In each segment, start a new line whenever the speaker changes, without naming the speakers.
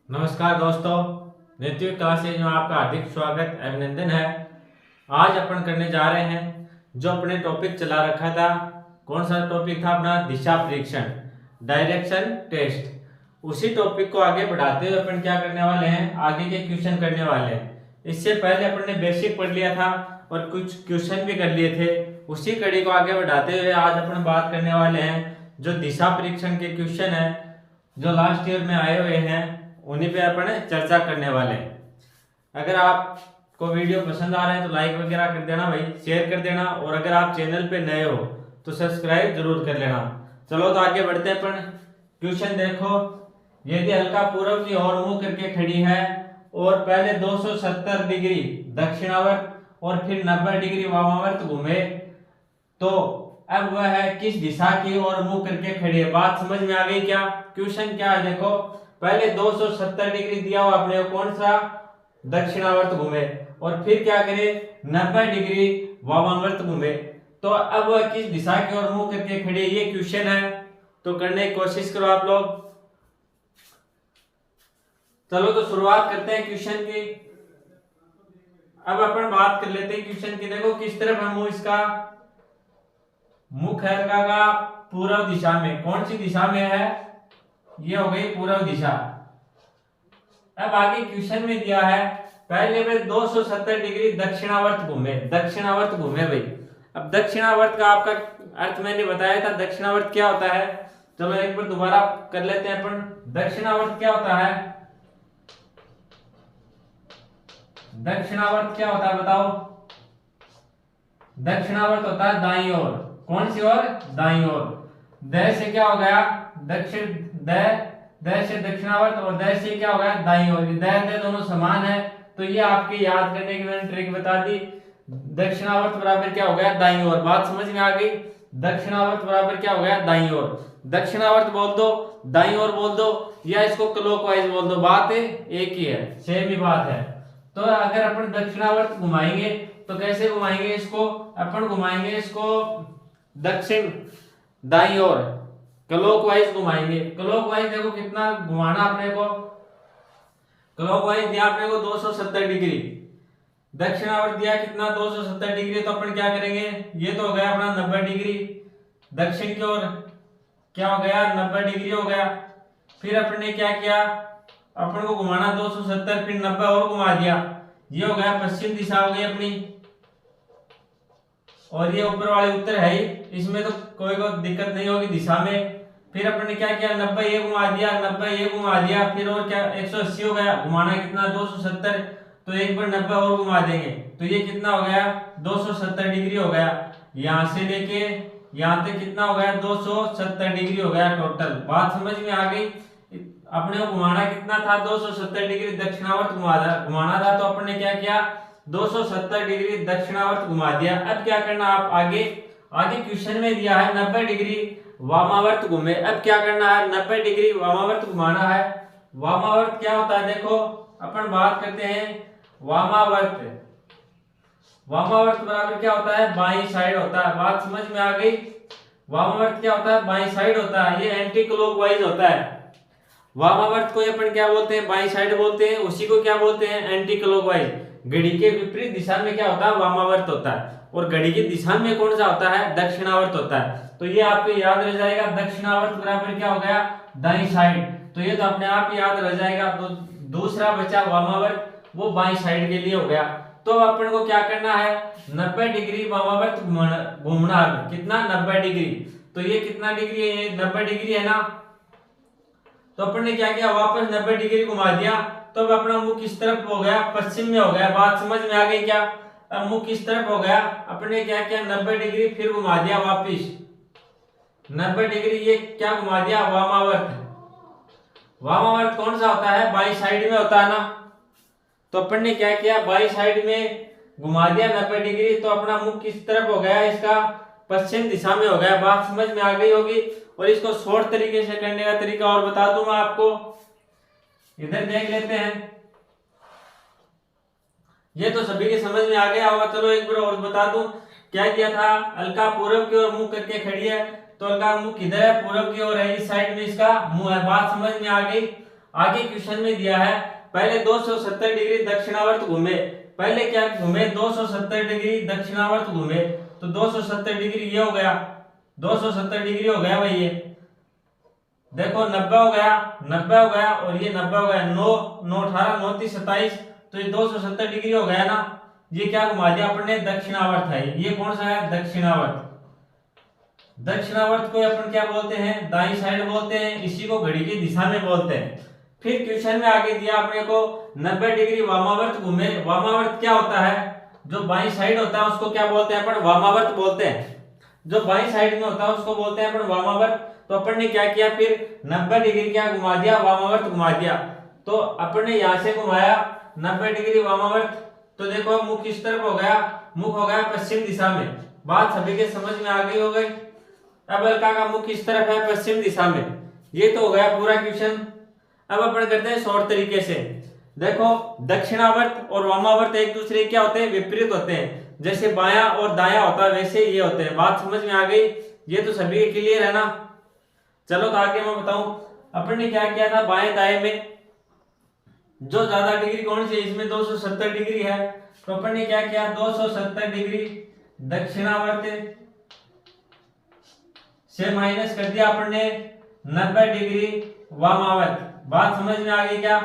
नमस्कार दोस्तों, नृत्य क्लासेज में आपका हार्दिक स्वागत अभिनंदन है। आज अपन करने जा रहे हैं जो अपने टॉपिक चला रखा था। कौन सा टॉपिक था अपना? दिशा परीक्षण, डायरेक्शन टेस्ट। उसी टॉपिक को आगे बढ़ाते हुए अपन क्या करने वाले हैं, आगे के क्वेश्चन करने वाले हैं। इससे पहले अपन ने बेसिक पढ़ लिया था और कुछ क्वेश्चन भी कर लिए थे। उसी कड़ी को आगे बढ़ाते हुए आज अपन बात करने वाले हैं जो दिशा परीक्षण के क्वेश्चन है जो लास्ट ईयर में आए हुए हैं, उन्हीं पे अपन चर्चा करने वाले हैं। अगर आपको वीडियो पसंद आ रहे हैं तो लाइक वगैरह कर देना भाई, शेयर कर देना, और अगर आप चैनल पे नए हो तो सब्सक्राइब जरूर कर लेना। चलो तो आगे बढ़ते हैं अपन। क्वेश्चन देखो, यदि अलका पूर्व की ओर मुंह करके खड़ी है और पहले 270 डिग्री दक्षिणावर्त और फिर 90 डिग्री वामावर्त घूमे, तो अब वह है किस दिशा की ओर मुंह करके खड़ी है? बात समझ में आ गई क्या? क्वेश्चन क्या है देखो, पहले 270 डिग्री दिया हुआ अपने को, कौन सा? दक्षिणावर्त घूमे, और फिर क्या करे? 90 डिग्री वामावर्त घूमे। तो अब वह किस दिशा की ओर मुंह करके खड़ी है, ये क्वेश्चन है। तो करने की कोशिश करो आप लोग। चलो तो शुरुआत करते हैं क्वेश्चन की। अब अपन बात कर लेते हैं क्वेश्चन की। देखो किस तरफ है मुंह इसका? मुख है अलका का पूर्व दिशा में। कौन सी दिशा में है? ये हो गई पूर्व दिशा। अब आगे क्वेश्चन में दिया है पहले में 270 डिग्री दक्षिणावर्त घूमे। दक्षिणावर्त घूमे भाई। अब दक्षिणावर्त का आपका अर्थ मैंने बताया था, दक्षिणावर्त क्या होता है। चलो एक बार दोबारा कर लेते हैं अपन। दक्षिणावर्त क्या होता है? दक्षिणावर्त क्या होता है बताओ? दक्षिणावर्त होता है दाईं ओर। कौन सी ओर? दाईं ओर। द से क्या हो गया? दक्षिण। द से दक्षिणावर्त, और द से क्या हो गया? दाईं ओर। द दोनों समान है, तो ये आपके याद करने की मैंने ट्रिक बता दी। दक्षिणावर्त बराबर क्या हो गया? दाईं ओर। बात समझ में आ गई? दक्षिणावर्त बराबर क्या हो गया? दाईं ओर। दक्षिणावर्त बोल दो, दाईं ओर बोल दो, या इसको क्लॉकवाइज बोल दो, बात एक ही है, सेम ही बात है। तो अगर अपन दक्षिणावर्त घुमाएंगे तो कैसे घुमाएंगे इसको? अपन घुमाएंगे इसको दक्षिण दाईं ओर, क्लॉकवाइज घुमाएंगे। क्लॉकवाइज देखो कितना घुमाना अपने को। क्लॉकवाइज दिया अपने को 270 डिग्री। दक्षिणावर्त दिया कितना? 270 डिग्री। तो अपन क्या करेंगे? ये तो हो गया अपना 90 डिग्री दक्षिण की ओर। क्या हो गया? 90 डिग्री हो गया। फिर अपन ने क्या किया? अपन को घुमाना 270, फिर 90 और घुमा दिया। ये हो गया पश्चिम दिशा हो गई अपनी, और ये ऊपर वाले उत्तर है ही, इसमें तो कोई को दिक्कत नहीं होगी दिशा में। फिर अपन ने क्या किया? 90 ये घुमा दिया, 90 ये घुमा दिया, फिर और क्या? 180 हो गया। घुमाना कितना? 270, तो एक बार 90 और घुमा देंगे तो ये कितना हो गया? 270 डिग्री हो गया। यहां से लेके यहां तक कितना हो गया? 270 डिग्री हो गया टोटल। बात समझ में आ गई? अपने को घुमाना कितना था? 270 डिग्री दक्षिणावर्त घुमाना था, तो अपन ने क्या किया? 270 डिग्री दक्षिणावर्त घुमा दिया। अब क्या करना आप आगे? आगे क्वेश्चन में दिया है 90 डिग्री वामावर्त घूमे। अब क्या करना है? 90 डिग्री वामावर्त घुमाना है। वामावर्त क्या होता है देखो, अपन बात करते हैं वामावर्त। वामावर्त बराबर क्या होता है? बाईं साइड होता है। बात समझ में आ गई? वामावर्त क्या होता है? बाईं साइड होता है। ये एंटी क्लॉकवाइज होता है। वामावर्त को अपन क्या बोलते हैं? बाईं साइड बोलते हैं। उसी को क्या बोलते हैं? Anti clockwise. घड़ी के विपरीत दिशा में क्या होता है? वामावर्त होता है, और घड़ी की दिशा में कौन सा होता है? दक्षिणावर्त होता है। तो ये आपको याद रह जाएगा। दक्षिणावर्त बराबर क्या हो गया? दाईं साइड। तो ये तो अपने आप याद रह जाएगा। तो दूसरा बचा वामावर्त, वो बाईं साइड के लिए हो गया। तो अपन को क्या करना है? 90 डिग्री वामावर्त घूमना है। कितना? 90 डिग्री। तो ये कितना डिग्री है? ये 90 डिग्री है ना। तो अपन ने क्या किया? वापस 90 डिग्री घुमा दिया। तो अब अपना मुख किस तरफ हो गया? पश्चिम में हो गया। बात समझ में आ गई क्या? अब मुख किस तरफ हो गया? अपन ने क्या किया? 90 डिग्री फिर घुमा दिया वापिस 90 डिग्री। ये क्या घुमा दिया? वामावर्त। वामावर्त कौन सा होता है? बाई साइड में होता है ना। तो अपन ने क्या किया? बाई साइड में घुमा दिया 90 डिग्री। तो अपना मुख किस तरफ हो गया? इसका पश्चिम दिशा में हो गया। बात समझ में आ गई होगी। और इसको शॉर्ट तरीके से करने का तरीका और बता दूंगा आपको। इधर देख लेते हैं। ये तो सभी के समझ में आ गया होगा। चलो एक बार और बता दूं क्या किया था। अलका पूर्व की ओर मुंह करके खड़ी है, तो अलका मुंह किधर है? पूर्व की ओर है। इस साइड में इसका मुंह है। बात समझ में आ गई। आगे क्वेश्चन में दिया है पहले 270 डिग्री दक्षिणावर्त घूमे। पहले क्या घूमे, 270 डिग्री दक्षिणावर्त घूमे, तो 270 डिग्री ये हो गया, 270 डिग्री हो गया भाई। ये देखो 90 हो गया, 90 हो गया और ये 90 हो गया, 9 9 18 9 30 27, तो ये 270 डिग्री हो गया ना। ये क्या घुमा दिया अपने, दक्षिणावर्त है। ये कौन सा है, दक्षिणावर्त। दक्षिणावर्त को अपन क्या बोलते हैं, दाईं साइड बोलते हैं, इसी को घड़ी की दिशा में बोलते हैं। फिर क्वेश्चन में आगे दिया अपने को 90 डिग्री वामावर्त घूमे। वामावर्त क्या होता है, जो बाईं साइड होता है उसको क्या बोलते हैं अपन, वामावर्त बोलते हैं। जो बाईं साइड में होता है उसको बोलते हैं अपन वामावर्त। तो अपन ने क्या किया, फिर 90 डिग्री क्या घुमा दिया, वामावर्त घुमा दिया। तो अपन ने यहां से घुमाया 90 डिग्री वामावर्त, तो देखो मुख इस तरफ हो गया, मुख हो गया पश्चिम दिशा में। बात सभी के समझ में आ गई हो गई। अब अलका का मुख इस तरफ है पश्चिम दिशा में। ये तो हो गया पूरा क्वेश्चन। अब अपन करते हैं शॉर्ट तरीके से। देखो दक्षिणावर्त और वामावर्त एक दूसरे क्या होते हैं, विपरीत होते हैं। जैसे बायां और दायां होता है वैसे ये होते हैं। बात समझ में आ गई, ये तो सभी के क्लियर है ना। चलो तो आगे मैं बताऊं अपन ने क्या किया था, बाएं दाएं में जो ज्यादा डिग्री कौन सी है, इसमें 270 डिग्री है, तो अपन ने क्या किया, 270 डिग्री दक्षिणावर्त से माइनस कर दिया अपन ने 90 डिग्री वामावर्त। बात समझ में आ गई क्या।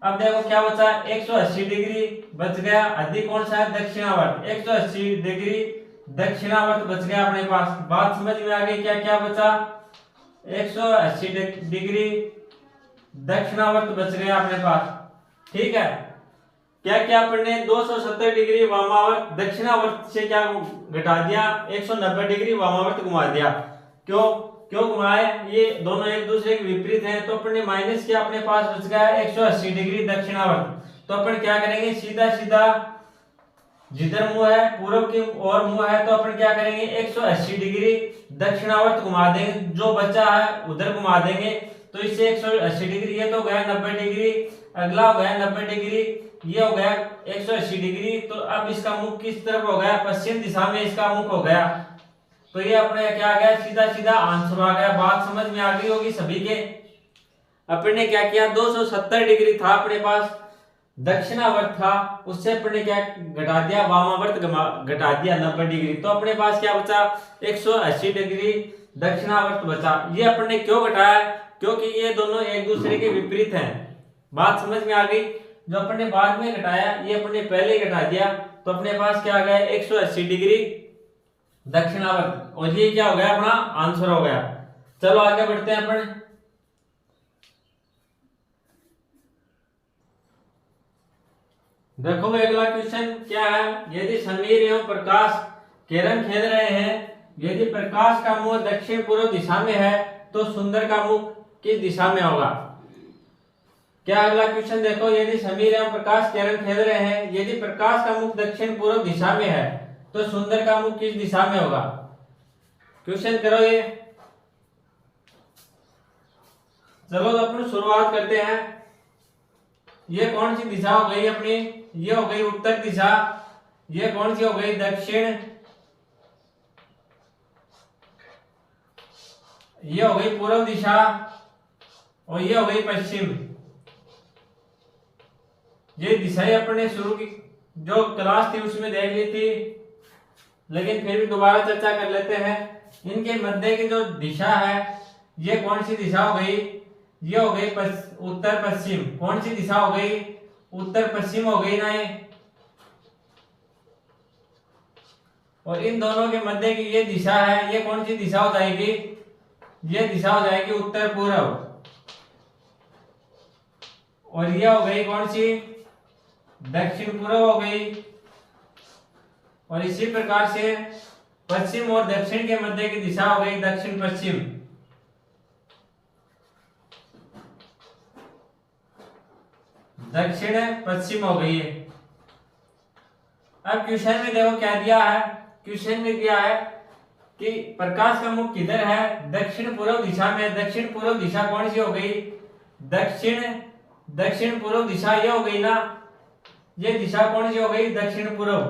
अब देखो क्या बचा, 180 डिग्री बच गया, अधिक कौन सा है, दक्षिणावर्त। 180 डिग्री दक्षिणावर्त बच गया अपने पास। बात समझ में आ गई क्या, क्या बचा, 180 डिग्री दक्षिणावर्त बच गया अपने पास। ठीक है, क्या क्या अपन ने 270 डिग्री वामावर्त दक्षिणावर्त से क्या घटा दिया, 190 डिग्री वामावर्त घुमा दिया। क्यों क्यों घुमाए, ये दोनों एक दूसरे के विपरीत हैं, तो अपन ने माइनस किया, अपने पास बच गया 180 डिग्री दक्षिणावर्त। तो अपन क्या करेंगे, सीधा सीधा जिधर मुंह है पूर्व की ओर मुंह है, तो अपन क्या करेंगे 180 डिग्री दक्षिणावर्त घुमा देंगे, जो बचा है उधर घुमा देंगे। तो इससे 180 डिग्री, ये तो गया 90 डिग्री, अगला हो गया 90 डिग्री, ये हो गया 180 डिग्री। तो अब इसका मुख किस तरफ हो गया, पश्चिम दिशा में इसका मुख हो गया। तो ये अपने क्या आ गया, सीधा सीधा आंसर आ गया। बात समझ में आ गई होगी सभी के। अपन ने क्या किया, 270 डिग्री था अपने पास, दक्षिणावर्त था, उससे अपन ने क्या घटा दिया, वामावर्त घटा दिया 90 डिग्री। तो अपने पास क्या बचा, 180 डिग्री दक्षिणावर्त बचा। ये अपन ने क्यों घटाया, क्योंकि ये दोनों एक दूसरे के विपरीत हैं। बात समझ में आ गई। जो अपन ने बाद में घटाया, ये अपन ने पहले ही घटा दिया, तो अपने पास क्या आ गया, 180 डिग्री दक्षिणावर्त, और ये क्या हो गया, अपना आंसर हो गया। चलो आगे बढ़ते हैं अपन। देखो अगला क्वेश्चन क्या है, यदि समीर एवं प्रकाश कैरम खेल रहे हैं, यदि प्रकाश का मुंह दक्षिण पूर्व दिशा में है, तो सुंदर का मुख किस दिशा में होगा। क्या अगला क्वेश्चन देखो, यदि समीर एवं प्रकाश कैरम खेल रहे हैं, यदि प्रकाश का मुख दक्षिण पूर्व दिशा में है, तो सुंदर का मुख किस दिशा में होगा। क्वेश्चन करो ये। चलो तो अपन शुरुआत करते हैं। ये कौन सी दिशा हो गई अपनी, ये हो गई उत्तर दिशा, ये कौन सी हो गई, दक्षिण, ये हो गई पूर्व दिशा, और ये हो गई पश्चिम। ये दिशाएं अपने शुरू की जो क्लास थी उसमें देख ली थी, लेकिन फिर भी दोबारा चर्चा कर लेते हैं। इनके मध्य की जो दिशा है, ये कौन सी दिशा हो गई, ये हो गई उत्तर पश्चिम। कौन सी दिशा हो गई, उत्तर पश्चिम हो गई ना ये। और इन दोनों के मध्य की ये दिशा है, ये कौन सी दिशा हो जाएगी, ये दिशा हो जाएगी उत्तर पूर्व। और ये हो गई कौन सी, दक्षिण पूर्व हो गई। और इसी प्रकार से पश्चिम और दक्षिण के मध्य की दिशा हो गई दक्षिण पश्चिम। दक्षिण पश्चिम हो गई है। अब क्वेश्चन में देखो क्या दिया है, क्वेश्चन में दिया है कि प्रकाश का मुख किधर है, दक्षिण पूर्व दिशा में। दक्षिण पूर्व दिशा कौन सी हो गई, दक्षिण पूर्व दिशा ये हो गई ना, ये दिशा कौन सी हो गई, दक्षिण पूर्व।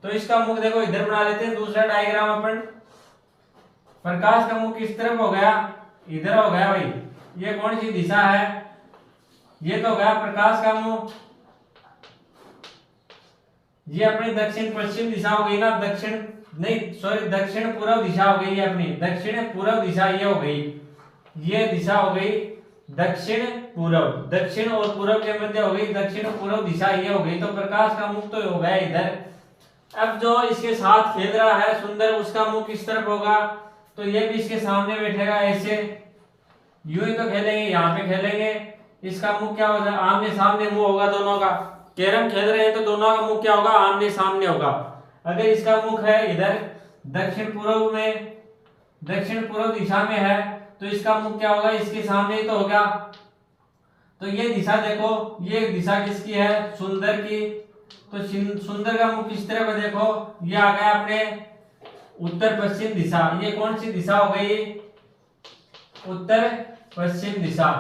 तो इसका मुख देखो इधर बना लेते हैं दूसरा डायग्राम अपन। प्रकाश का मुख किस तरफ हो गया, इधर हो गया भाई। ये कौन सी दिशा है? ये तो गया प्रकाश का मुंह। ये अपनी दक्षिण पश्चिम दिशा हो गई ना, दक्षिण नहीं सॉरी दक्षिण पूर्व दिशा हो गई है अपनी, दक्षिण पूर्व दिशा ये हो गई, ये दिशा हो गई दक्षिण पूर्व, दक्षिण और पूर्व के मध्य हो गई दक्षिण पूर्व दिशा ये हो गई। तो प्रकाश का मुख तो हो गया इधर। अब जो इसके साथ खेल रहा है सुंदर, उसका मुख किस तरफ होगा? तो ये भी इसके सामने बैठेगा ऐसे, यूं ही तो खेलेंगे, यहाँ पे खेलेंगे। इसका मुख क्या होगा? आमने सामने मुंह होगा दोनों का। कैरम खेल रहे हैं तो दोनों का मुख क्या होगा? आमने सामने होगा। अगर इसका मुख है इधर दक्षिण पूर्व में, दक्षिण पूर्व दिशा में है, तो इसका मुख क्या होगा? इसके सामने ही तो होगा। तो ये दिशा देखो, ये दिशा किसकी है? सुंदर की। तो सुंदर का मुख किस तरफ है? देखो ये आ गया अपने उत्तर पश्चिम दिशा। ये कौन सी दिशा हो गई? उत्तर पश्चिम दिशा।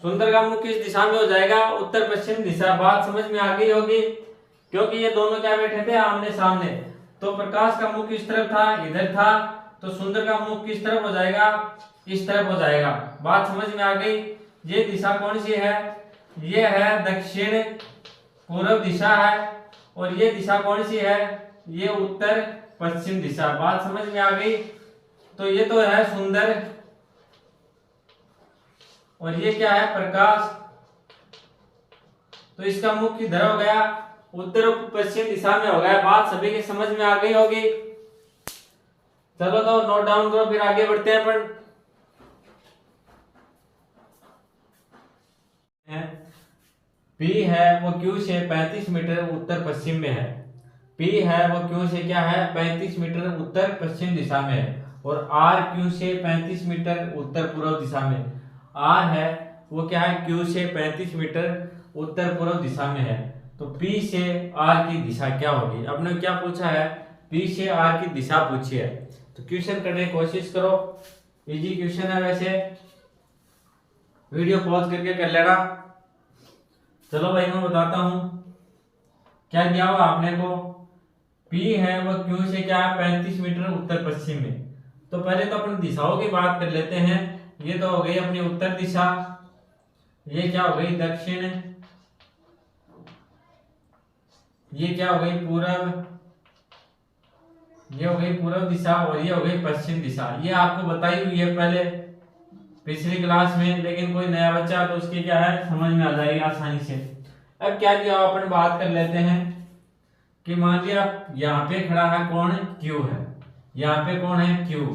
सुंदर का मुख किस दिशा में हो जाएगा? उत्तर पश्चिम दिशा। बात समझ में आ गई होगी, क्योंकि ये दोनों क्या बैठे थे? आमने सामने। तो प्रकाश का मुख किस तरफ था? इधर था। तो सुंदर का मुख किस तरफ हो जाएगा? इस तरफ हो जाएगा। बात समझ में आ गई। ये दिशा कौन सी है? ये है दक्षिण पूर्व दिशा है। और ये दिशा कौन सी है? ये उत्तर पश्चिम दिशा। बात समझ में आ गई। तो ये तो है सुंदर, और ये क्या है? प्रकाश। तो इसका मुख किधर हो गया? उत्तर पश्चिम दिशा में हो गया। बात सभी की समझ में आ गई होगी। चलो तो नोट डाउन करो, फिर आगे बढ़ते हैं अपन। P है वो Q से 35 मीटर उत्तर पश्चिम में है। P है वो Q से क्या है? 35 मीटर उत्तर पश्चिम दिशा में है। और R Q से 35 मीटर उत्तर पूर्व दिशा में। R है वो क्या है? Q से 35 मीटर उत्तर पूर्व दिशा में है। तो P से R की दिशा क्या होगी? आपने क्या पूछा है? P से R की दिशा पूछी है। तो क्वेश्चन करने की कोशिश करो, इजी क्वेश्चन है वैसे, वीडियो पॉज करके कर लेना। चलो भाई मैं बताता हूं क्या दिया हुआ आपने को। P है वो Q से क्या है? 35 मीटर उत्तर पश्चिम में। तो पहले तो अपनी दिशाओं की बात कर लेते हैं। ये तो हो गई अपनी उत्तर दिशा, ये क्या हो गई? दक्षिण, ये क्या हो गई? पूर्व, ये हो गई पूर्व दिशा, और ये हो गई पश्चिम दिशा। ये आपको बताई हुई है पहले पिछली क्लास में, लेकिन कोई नया बच्चा तो उसकी क्या है? समझ में आ जाएगी आसानी से। अब क्या दिया अपन बात कर लेते हैं कि मान लिया यहाँ पे खड़ा है कौन? Q है। यहाँ पे कौन है? Q।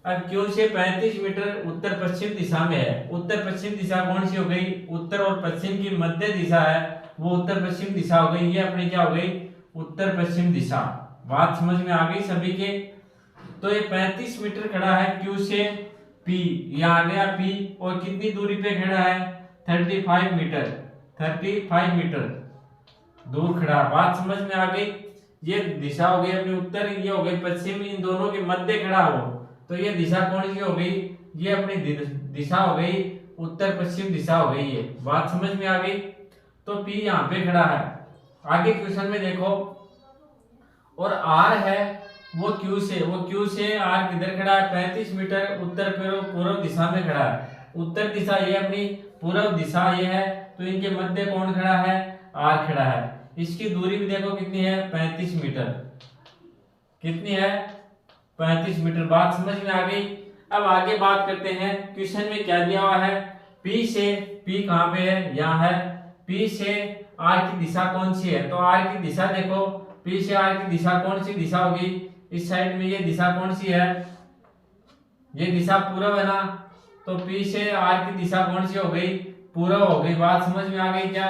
अब Q से 35 मीटर उत्तर पश्चिम दिशा में है। उत्तर पश्चिम दिशा कौन सी हो गई? उत्तर और पश्चिम की मध्य दिशा है, वो उत्तर पश्चिम दिशा हो गई। ये अपनी क्या हो गई? उत्तर पश्चिम दिशा। बात समझ में आ गई सभी के? तो ये 35 मीटर खड़ा है Q से P, यहाँ आ गया P, और कितनी दूरी पे खड़ा है? 35 मीटर, 35 मीटर दूर खड़ा। बात समझ में आ गई? ये दिशा हो गई अपनी उत्तर, ये हो गई पश्चिम, इन दोनों के मध्य खड़ा हो। तो ये दिशा कौन सी हो गई? ये अपनी दिशा हो गई उत्तर पश्चिम दिशा हो गई। ये बात समझ में आ गई? तो P यहाँ पे खड़ा है। आगे क्वेश्चन में देखो, और R है वो Q से R किधर खड़ा है? 35 मीटर उत्तर पूर्व दिशा में खड़ा है। उत्तर दिशा ये अपनी, पूर्व दिशा ये है, तो इनके मध्य कौन खड़ा है? R खड़ा है। इसकी दूरी भी देखो कितनी है? 35 मीटर। कितनी है? 35 मीटर। बात समझ में आ गई? अब आगे बात करते हैं, क्वेश्चन में क्या दिया हुआ है? P से, P कहाँ पे है? यहाँ है। P से R की दिशा कौन सी है? तो R की दिशा देखो, P से R की दिशा कौन सी दिशा होगी? इस साइड में ये दिशा कौन सी है? ये दिशा पूर्व है ना। तो P से R की दिशा कौन सी हो गई? पूर्व हो गई। बात समझ में आ गई क्या?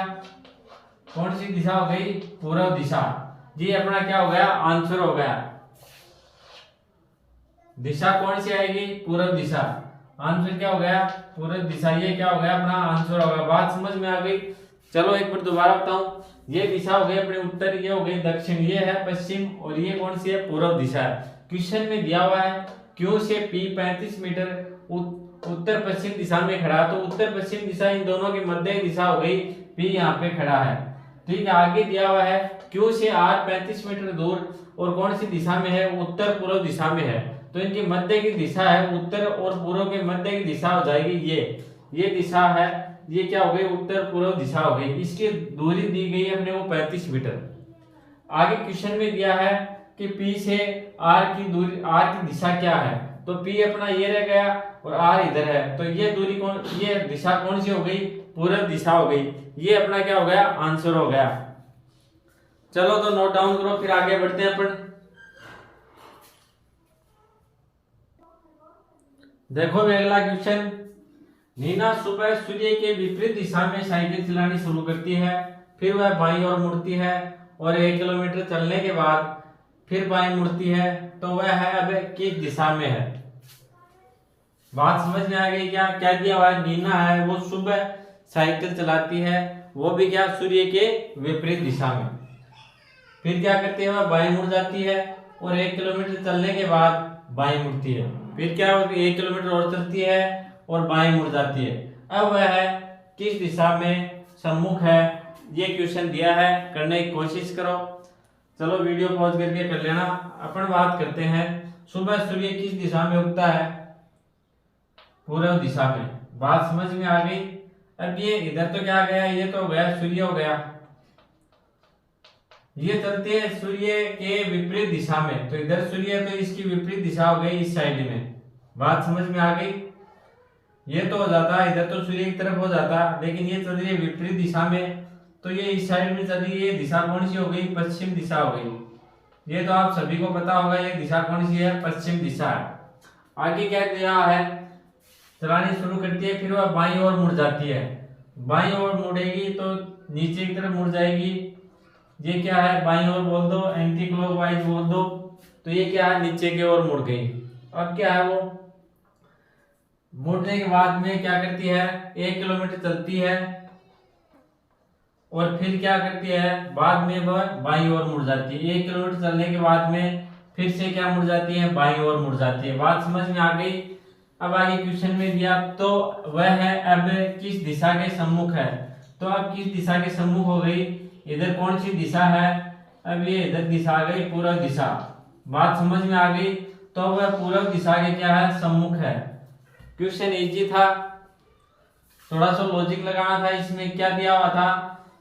कौन सी दिशा हो गई? पूर्व दिशा। ये अपना क्या हो गया? आंसर हो गया। दिशा कौन सी आएगी? पूर्व दिशा। आंसर क्या हो गया? पूर्व दिशा। ये क्या हो गया? अपना आंसर होगा। बात समझ में आ गई? चलो एक बार दोबारा बताऊं। ये दिशा हो गई अपने उत्तर, ये हो गई दक्षिण, ये है पश्चिम, और ये कौन सी है? पूर्व दिशा है। क्वेश्चन में दिया हुआ है Q से P 35 मीटर उत्तर पश्चिम दिशा में खड़ा, तो उत्तर पश्चिम दिशा इन दोनों की मध्य दिशा हो गई। P यहाँ पे खड़ा है। ठीक है, आगे दिया हुआ है Q से R 35 मीटर दूर और कौन सी दिशा में है? उत्तर पूर्व दिशा में है। तो इनकी मध्य की दिशा है उत्तर और पूर्व के मध्य की दिशा हो जाएगी ये दिशा है, ये क्या हो गई उत्तर पूर्व दिशा हो गई। इसकी दूरी दी गई है अपने को 35 मीटर। आगे क्वेश्चन में दिया है कि P से R की दूरी, R की दिशा क्या है, तो P अपना ये रह गया और R इधर है, तो ये दूरी ये दिशा कौन सी हो गई, पूर्व दिशा हो गई। ये अपना क्या हो गया, आंसर हो गया। चलो तो नोट डाउन करो, फिर आगे बढ़ते हैं अपन। देखो अगला क्वेश्चन, नीना सुबह सूर्य के विपरीत दिशा में साइकिल चलानी शुरू करती है, फिर वह बाईं ओर मुड़ती है और 1 किलोमीटर चलने के बाद फिर बाईं मुड़ती है, तो वह है अब किस दिशा में है। बात समझ में आ गई क्या? क्या दिया हुआ है, नीना है वो सुबह साइकिल चलाती है, वो भी क्या सूर्य के विपरीत दिशा में, फिर क्या करती है वह बाईं मुड़ जाती है और 1 किलोमीटर चलने के बाद बाईं मुड़ती है, फिर क्या 1 किलोमीटर और चलती है और बाईं मुड़ जाती है। अब वह है किस दिशा में सम्मुख है, ये क्वेश्चन दिया है, करने की कोशिश करो। चलो वीडियो पॉज करके कर लेना। अपन बात करते हैं सुबह सूर्य किस दिशा में उगता है, पूर्व दिशा में। बात समझ में आ गई। अब ये इधर तो क्या गया, ये तो गया सूर्य हो गया, ये चलते हैं सूर्य के विपरीत दिशा में, तो इधर सूर्य है तो इसकी विपरीत दिशा हो गई इस साइड में। बात समझ में आ गई। ये तो हो जाता इधर तो सूर्य की तरफ हो जाता, लेकिन ये चल रही है विपरीत दिशा में, तो ये इस साइड में चल रही है, दिशा कौन सी हो गई, पश्चिम दिशा हो गई। ये तो आप सभी को पता होगा ये दिशा कौन सी है, पश्चिम दिशा है। आगे क्या दिया है, चलानी शुरू करती है, फिर वह बाईं ओर मुड़ जाती है, बाईं ओर मुड़ेगी तो नीचे की तरफ मुड़ जाएगी। ये क्या है, बाईं ओर बोल दो, एंटी क्लॉकवाइज बोल दो, तो ये क्या है, नीचे की ओर मुड़ गई। अब क्या है, वो मुड़ने के बाद में क्या करती है, 1 किलोमीटर चलती है और फिर क्या करती है, बाद में वह बाईं ओर मुड़ जाती है। 1 किलोमीटर चलने के बाद में फिर से क्या मुड़ जाती है, बाईं ओर मुड़ जाती है। बात समझ में आ गई। अब आगे क्वेश्चन में दिया, तो वह है अब किस दिशा के सम्मुख है, तो अब किस दिशा के सम्मुख हो गई, इधर कौन सी दिशा है, अब ये इधर दिशा आ गई, पूर्व दिशा। बात समझ में आ गई। तो वह पूर्व दिशा के क्या है, सम्मुख है। क्वेश्चन इजी था, थोड़ा सा लॉजिक लगाना था। इसमें क्या दिया हुआ था,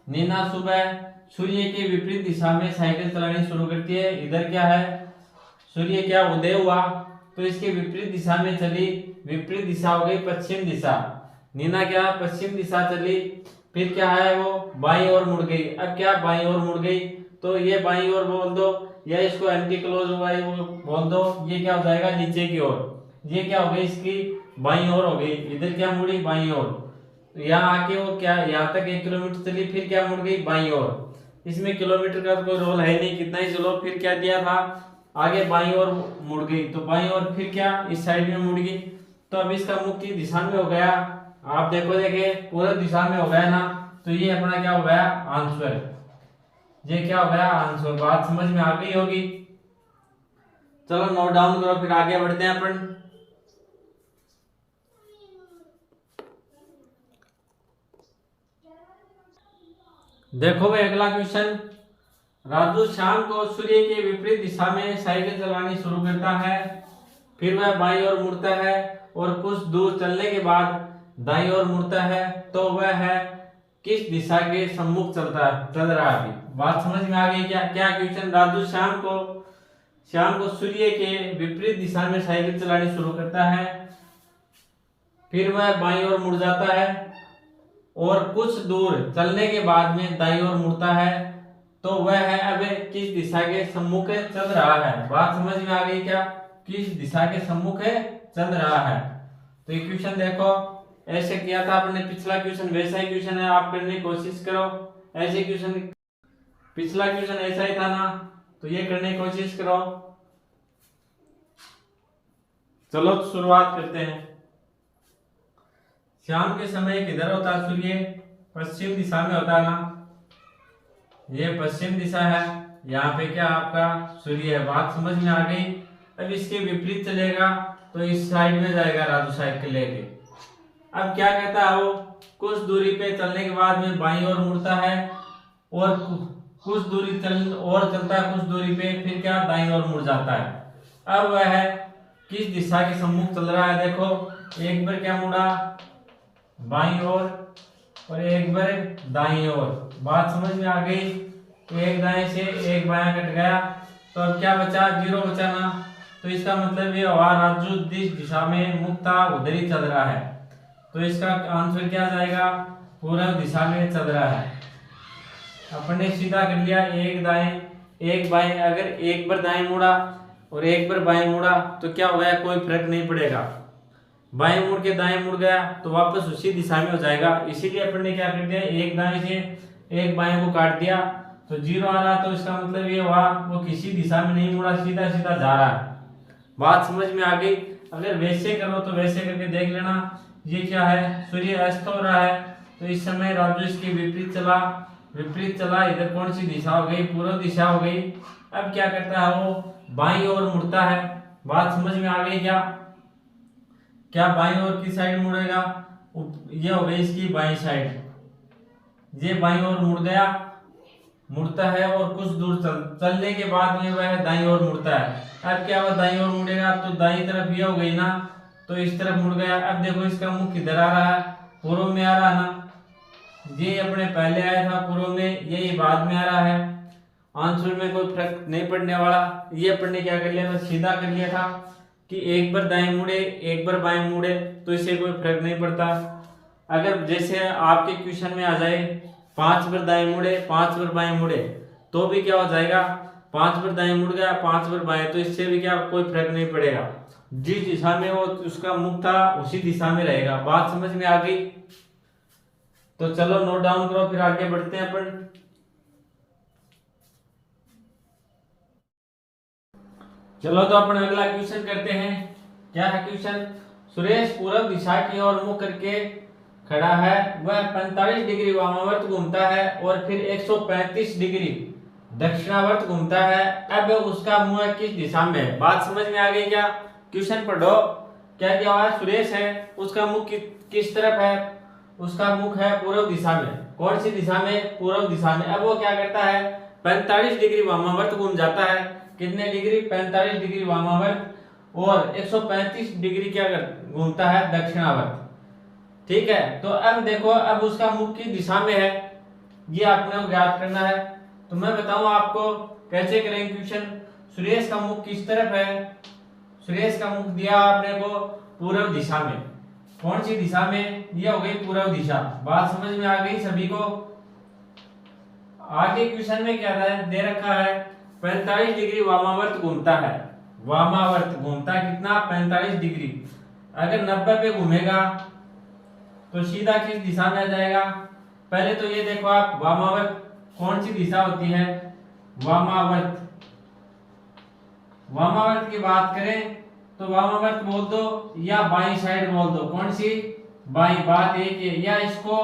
नीना सुबह सूर्य के विपरीत दिशा में साइकिल चलानी शुरू करती है। इधर क्या है, सूर्य क्या उदय हुआ तो इसके विपरीत दिशा में चली, विपरीत दिशा हो गई पश्चिम दिशा। नीना क्या पश्चिम दिशा चली, फिर क्या है वो बाईं ओर मुड़ गई। अब क्या बाईं ओर मुड़ गई, तो ये बाईं ओर बोल दो या इसको एंटी क्लॉकवाइज बोल दो, ये क्या हो जाएगा नीचे की ओर। ये क्या हो गई, इसकी बाईं ओर हो गई। इधर क्या मुड़ी, बाईं ओर। तो यहाँ आके वो क्या, यहाँ तक 1 किलोमीटर चली, फिर क्या मुड़ गई, बाईं ओर। इसमें किलोमीटर का कोई रोल है नहीं, कितना ही चलो। फिर क्या दिया था, आगे बाईं ओर मुड़ गई, तो बाईं ओर फिर क्या इस साइड में मुड़ गई। तो अब इसका मुख की दिशा में हो गया, आप देखो देखे पूर्व दिशा में हो गया ना, तो ये अपना क्या हो गया, आंसर। ये क्या हो गया, आंसर। बात समझ में आ गई होगी। चलो नोट डाउन करो, फिर आगे बढ़ते हैं अपन। देखो भाई अगला क्वेश्चन, राजू शाम को सूर्य के विपरीत दिशा में साइकिल चलानी शुरू करता है, फिर वह बाईं ओर मुड़ता है और कुछ दूर चलने के बाद दाईं ओर मुड़ता है, तो वह है किस दिशा के सम्मुख चल रहा है। बात समझ में आ गई क्या? क्या क्वेश्चन, राजू शाम को सूर्य के विपरीत दिशा में साइकिल चलानी शुरू करता है, फिर वह बाईं ओर मुड़ जाता है और कुछ दूर चलने के बाद में दाईं ओर मुड़ता है, तो वह है अब किस दिशा के सम्मुख चल रहा है। बात समझ में आ गई क्या? किस दिशा के सम्मुख चल रहा है। तो ये क्वेश्चन देखो, ऐसे किया था आपने पिछला क्वेश्चन, वैसा ही क्वेश्चन है, आप करने की कोशिश करो। ऐसे क्वेश्चन, पिछला क्वेश्चन ऐसा ही था ना, तो ये करने की कोशिश करो। चलो तो शुरुआत करते हैं। शाम के समय किधर होता है सूर्य? पश्चिम दिशा में होता है ना, ये पश्चिम दिशा है, यहाँ पे क्या आपका सूर्य है। बात समझ में आ गई। अब इसके विपरीत चलेगा तो इस साइड में जाएगा राजू साइकिल लेके। अब क्या कहता है वो, कुछ दूरी पे चलने के बाद में बाईं ओर मुड़ता है और कुछ दूरी चलता है, कुछ दूरी पे फिर क्या दाईं ओर मुड़ जाता है। अब वह है किस दिशा के सम्मुख चल रहा है। देखो एक बार क्या मुड़ा बाईं ओर और एक बार दाईं ओर। बात समझ में आ गई। एक दाएं से एक बायां कट गया तो अब क्या बचा, जीरो बचा ना। तो इसका मतलब ये हुआ राजू जिस दिशा में मुख था उधर ही चल रहा है। तो इसका आंसर क्या जाएगा, पूर्व दिशा में चल रहा है। अपने सीधा कर लिया, एक दाएं एक बाएं। अगर एक बार दाएं मुड़ा और एक बार बाएं मुड़ा तो क्या हो गया, कोई फर्क नहीं पड़ेगा। बाएं मुड़ के दाएं मुड़ गया तो वापस उसी दिशा में हो जाएगा। इसीलिए अपन ने क्या कर दिया, एक दाएं से एक बाएं को काट दिया तो जीरो आ रहा। तो इसका मतलब ये हुआ वो किसी दिशा में नहीं मुड़ा, सीधा सीधा जा रहा है। बात समझ में आ गई। अगर वैसे करो तो वैसे करके देख लेना। ये क्या है, सूर्य अस्त हो रहा है तो इस समय राजू इसके विपरीत चला, विपरीत चला। इधर कौन सी दिशा हो गई, पूर्व दिशा हो गई। अब क्या करता है वो, बाईं ओर मुड़ता है। बात समझ में आ गई क्या, क्या बाईं ओर की साइड मुड़ेगा, ये हो गई इसकी बाईं साइड। ये बाईं ओर मुड़ गया, मुड़ता है और कुछ दूर चलने के बाद में वह दाईं ओर मुड़ता है। अब क्या हुआ, दाईं ओर मुड़ेगा तो दाईं तरफ ये हो गई ना, तो इस तरफ मुड़ गया। अब देखो इसका मुख किधर आ रहा है, पूर्व में आ रहा है ना। ये अपने पहले आया था पूर्व में, यही बाद में आ रहा है। आंसर में कोई फर्क नहीं पड़ने वाला। ये अपन ने क्या कर लिया था, सीधा कर लिया था कि एक बार दाएं मुड़े एक बार बाएं मुड़े तो इससे कोई फर्क नहीं पड़ता। अगर जैसे आपके क्वेश्चन में आ जाए 5 बार दाएं मुड़े 5 बार बाएं मुड़े तो भी क्या हो जाएगा, 5 बार दाएं मुड़ गया 5 बार बाएं, तो इससे भी क्या कोई फर्क नहीं पड़ेगा। जिस दिशा में वो उसका मुख था उसी दिशा में रहेगा। बात समझ में आ गई। तो चलो नोट डाउन करो, फिर आगे बढ़ते हैं अपन। चलो तो अपन अगला क्वेश्चन करते हैं। क्या है क्वेश्चन, सुरेश पूर्व दिशा की ओर मुख करके खड़ा है, वह 45 डिग्री वामावर्त घूमता है और फिर 135 डिग्री दक्षिणावर्त घूमता है। अब उसका मुंह किस दिशा में है। बात समझ में आ गई क्या, क्वेश्चन पढ़ो। क्या दिया हुआ है, सुरेश है उसका मुख किस तरफ है, उसका मुख है पूर्व दिशा में। कौन सी दिशा में, पूर्व दिशा में। अब वो क्या करता है, 45 डिग्री वामावर्त घूम जाता है। कितने डिग्री, 45 डिग्री वामावर्त, और 135 डिग्री क्या घूमता है, दक्षिणावर्त। ठीक है, तो अब देखो अब उसका मुख किस दिशा में है, ये आपने ज्ञात करना है। तो मैं बताऊं आपको कैसे करेंगे क्वेश्चन। सुरेश का मुख किस तरफ है, सुरेश का मुख दिया आपने को पूर्व दिशा में। कौन सी दिशा में, ये हो गई पूर्व दिशा। बात समझ में आ गई सभी को। आगे क्वेश्चन में क्या दे रखा है, 45 डिग्री वामावर्त घूमता है। वामावर्त घूमता है कितना, 45 डिग्री। अगर 90 पे घूमेगा तो सीधा किस दिशा में आ जाएगा। पहले तो ये देखो आप, वामावर्त कौन सी दिशा होती है, वामावर्त। वामावर्त की बात करें तो वामावर्त बोल दो या बाईं साइड बोल दो। कौन सी, बाईं। बात एक है, या इसको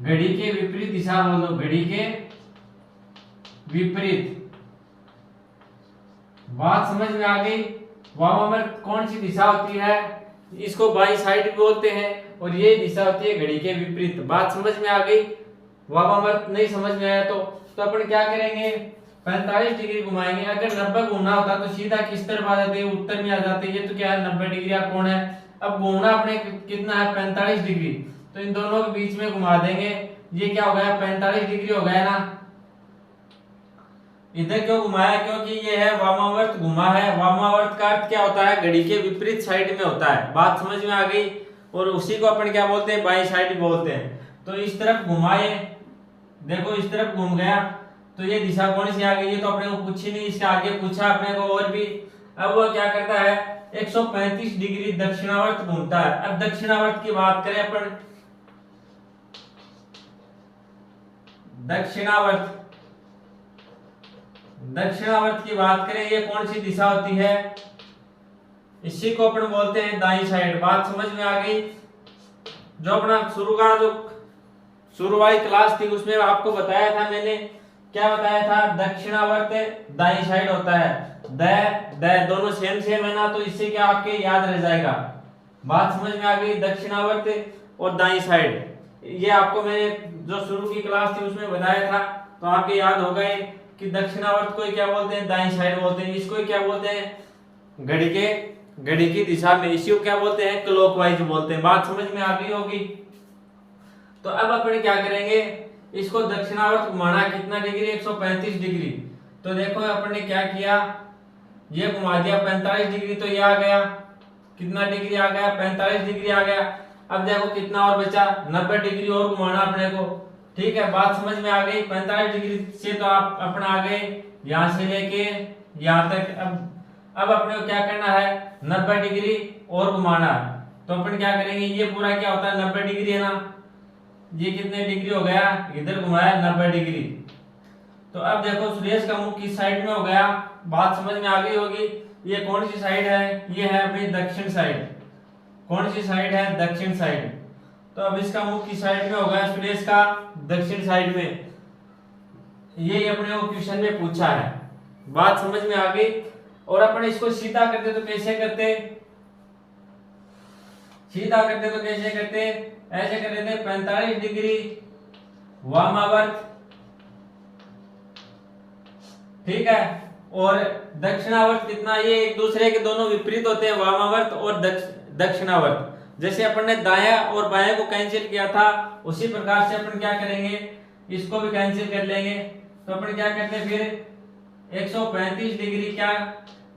घड़ी के विपरीत दिशा बोल दो, घड़ी के विपरीत। बात समझ में आ गई। वामावर्त कौन सी दिशा होती है, इसको बाईं साइड बोलते हैं, और ये दिशा होती है घड़ी के विपरीत। बात समझ में आ गई। वामावर्त नहीं समझ में आया तो अपन क्या करेंगे, 45 डिग्री घुमाएंगे। अगर 90 घूमना होता तो सीधा किस तरफ आ जाते, उत्तर में आ जाते। ये तो क्या है, 90 डिग्री का कोण है। अब घूमना अपने कितना है, 45 डिग्री, तो इन दोनों के बीच में घुमा देंगे। ये क्या हो गया, 45 डिग्री हो गया ना। इधर क्यों घुमाया, क्योंकि ये है वामावर्त घुमा है। वामावर्त का अर्थ क्या होता है, घड़ी के विपरीत साइड में होता है। बात समझ में आ गई। और उसी को अपन क्या बोलते हैं, बाईं साइड बोलते हैं। तो इस तरफ घुमाए, देखो इस तरफ घूम गया तो ये दिशा कौन सी आ गई, ये तो अपने को पूछी नहीं, इसके आगे पूछा अपने को और भी। अब वो क्या करता है, 135 डिग्री दक्षिणावर्त घूमता है। अब दक्षिणावर्त की बात करें अपन, दक्षिणावर्त दक्षिणावर्त की बात करें, ये कौन सी दिशा होती है, इसी को अपन बोलते हैं दाईं साइड। बात समझ में आ गई। जो अपना शुरू वाली क्लास थी उसमें आपको बताया था मैंने, क्या बताया था, दक्षिणावर्त दाईं साइड होता है। द दोनों सेम सेम है ना, तो इससे क्या आपके याद रह जाएगा। बात समझ में आ गई। दक्षिणावर्त और दाईं साइड, ये आपको मैंने जो शुरू की क्लास थी उसमें बताया था, तो आपके याद हो गए कि दक्षिणावर्त को क्या बोलते हैं, दाईं साइड बोलते हैं। इसको क्या बोलते हैं, घड़ी के घड़ी की दिशा में, इसी को क्या बोलते हैं, क्लॉकवाइज बोलते हैं। बात समझ में आ गई होगी। तो अब अपन क्या करेंगे, इसको दक्षिणावर्त घुमाना कितना डिग्री, 135 डिग्री। तो देखो अपन ने क्या किया, ये घुमा दिया 45 डिग्री, तो ये आ गया कितना डिग्री आ गया, 45 डिग्री आ गया। अब देखो कितना और बचा, 90 डिग्री और घुमाना अपने को। ठीक है, बात समझ में आ गई। 45 डिग्री से तो आप अपना आ गए यहां से लेके यहां तक। अब अपने को क्या करना है, 90 डिग्री और घुमाना है। तो अपन क्या करेंगे, ये पूरा क्या होता है 90 डिग्री है ना, ये कितने डिग्री हो गया, इधर घुमाया 90 डिग्री। तो अब देखो सुरेश का मुख किस साइड में हो गया, बात समझ में आ गई होगी। ये कौन सी साइड है, ये है अपनी दक्षिण साइड। कौन सी साइड है, दक्षिण साइड। तो अब इसका मुख किस साइड में हो गया, सुरेश का दक्षिण साइड में। ये अपने को क्वेश्चन में पूछा है, बात समझ में आ गई। और अपन इसको सीधा करते तो कैसे करते, सीधा करते तो कैसे करते, ऐसे कर देते 45 डिग्री वामावर्त, ठीक है, और दक्षिणावर्त कितना, ये एक दूसरे के दोनों विपरीत होते हैं, वामावर्त और दक्षिणावर्त। जैसे अपन ने दाया और बाया को कैंसिल किया था, उसी प्रकार से अपन क्या करेंगे, इसको भी कैंसिल कर लेंगे। तो अपन क्या करते हैं फिर 135 डिग्री क्या,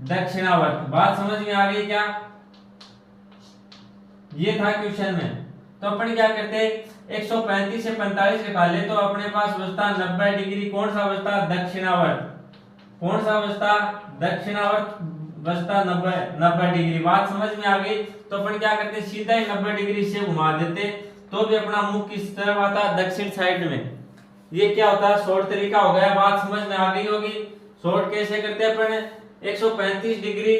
दक्षिणावर्त। बात समझ में आ गई क्या, ये था क्वेश्चन में। तो अपन क्या करते, 135 से 45 घटा ले तो अपने पास बचता 90 डिग्री। कौन सा बचता, दक्षिणावर्त। कौन सा बचता, दक्षिणावर्त बचता 90 डिग्री। बात समझ में आ गई। तो अपन क्या करते, सीधा ही 90 डिग्री से घुमा देते, तो भी अपना मुख किस तरफ आता, दक्षिण साइड में। ये क्या होता है, शॉर्ट तरीका हो गया। बात समझ में आ गई होगी। शॉर्ट कैसे करते हैं अपन, 135 डिग्री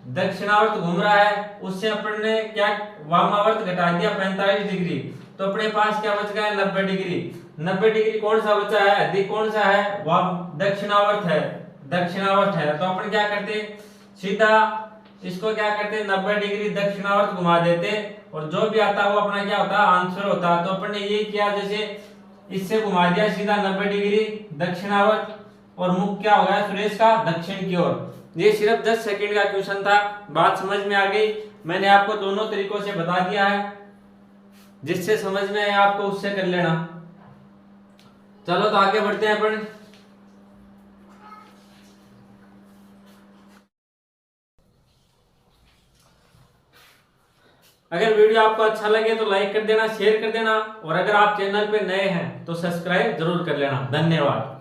दक्षिणावर्त घूम रहा है, उससे अपन ने क्या वामावर्त घटा दिया 45 डिग्री, तो अपने पास क्या बच गया, 90 डिग्री। 90 डिग्री कौन सा बचा है, अधिक कौन सा है, दक्षिणावर्त है, दक्षिणावर्त है। तो अपन क्या करते, सीधा इसको क्या करते, 90 डिग्री दक्षिणावर्त घुमा देते, और जो भी आता है वो अपना क्या होता है, आंसर होता है। तो अपन ने ये किया, जैसे इससे घुमा दिया सीधा 90 डिग्री दक्षिणावर्त, और मुख क्या हो गया सुरेश का, दक्षिण की ओर। ये सिर्फ 10 सेकंड का क्वेश्चन था। बात समझ में आ गई। मैंने आपको दोनों तरीकों से बता दिया है, जिससे समझ में आए आपको उससे कर लेना। चलो तो आगे बढ़ते हैं अपन। अगर वीडियो आपको अच्छा लगे तो लाइक कर देना, शेयर कर देना, और अगर आप चैनल पे नए हैं तो सब्सक्राइब जरूर कर लेना। धन्यवाद।